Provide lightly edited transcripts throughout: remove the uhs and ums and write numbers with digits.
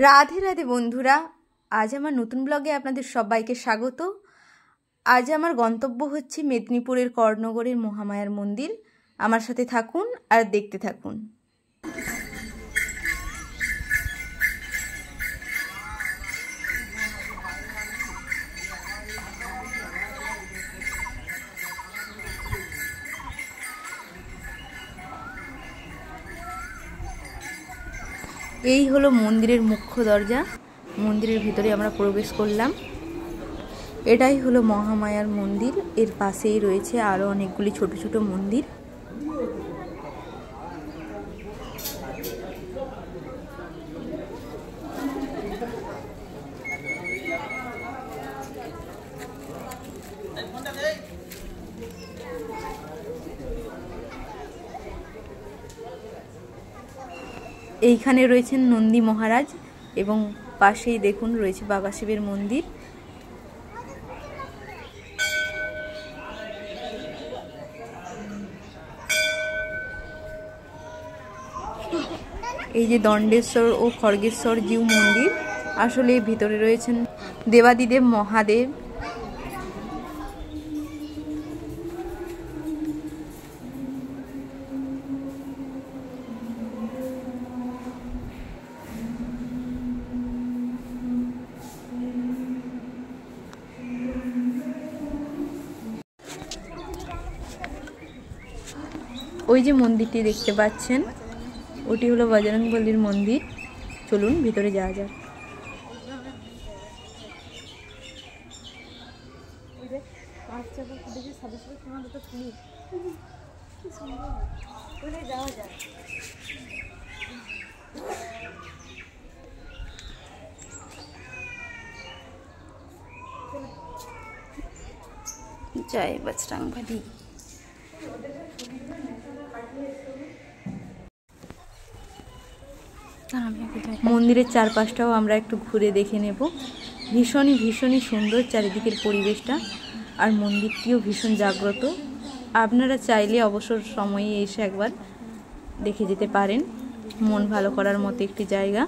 রাধে রাধে বন্ধুরা, আজ আমার নতুন ব্লগে আপনাদের সবাইকে স্বাগত। আজ আমার গন্তব্য হচ্ছে মেদিনীপুরের কর্ণগরের মহামায়ার মন্দির। আমার সাথে থাকুন আর দেখতে থাকুন। এই হলো মন্দিরের মুখ্য দরজা। মন্দিরের ভিতরে আমরা প্রবেশ করলাম। এটাই হলো মহামায়ার মন্দির। এর পাশেই রয়েছে আরো অনেকগুলি ছোট ছোট মন্দির। এইখানে রয়েছেন নন্দী মহারাজ এবং পাশেই দেখুন রয়েছে বাবা শিবের মন্দির। এই যে দণ্ডেশ্বর ও খড়গেশ্বর জিউ মন্দির, আসলে ভিতরে রয়েছেন দেবাদিদেব মহাদেব। ওই যে মন্দিরটি দেখতে পাচ্ছেন, ওটি হলো বজরংবলীর মন্দির। চলুন ভিতরে যাওয়া যাক। জয় বজরংবলী। মন্দিরের চারপাশটাও আমরা একটু ঘুরে দেখে নেব। ভীষণই সুন্দর চারিদিকের পরিবেশটা, আর মন্দিরটিও ভীষণ জাগ্রত। আপনারা চাইলে অবসর সময়ে এসে একবার দেখে যেতে পারেন। মন ভালো করার মতো একটি জায়গা।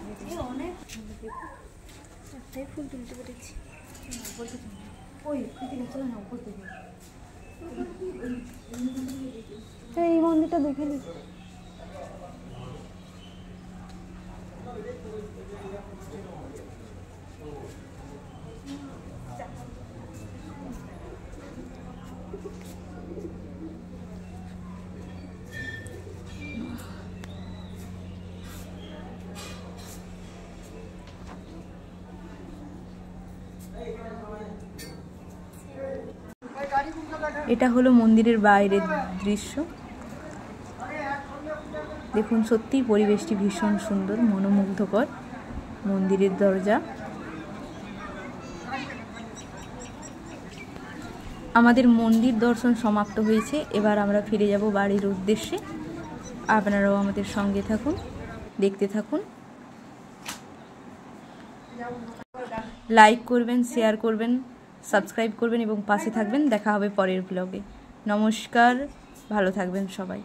এই মন্দিরটা দেখে নি। এটা হলো মন্দিরের বাইরের দৃশ্য। দেখুন, সত্যিই পরিবেশটি ভীষণ সুন্দর, মনোমুগ্ধকর। মন্দিরের দরজা। আমাদের মন্দির দর্শন সমাপ্ত হয়েছে। এবার আমরা ফিরে যাব বাড়ির উদ্দেশ্যে। আপনারাও আমাদের সঙ্গে থাকুন, দেখতে থাকুন। লাইক করবেন, শেয়ার করবেন, সাবস্ক্রাইব করবেন এবং পাশে থাকবেন। দেখা হবে পরের ব্লগে। নমস্কার, ভালো থাকবেন সবাই।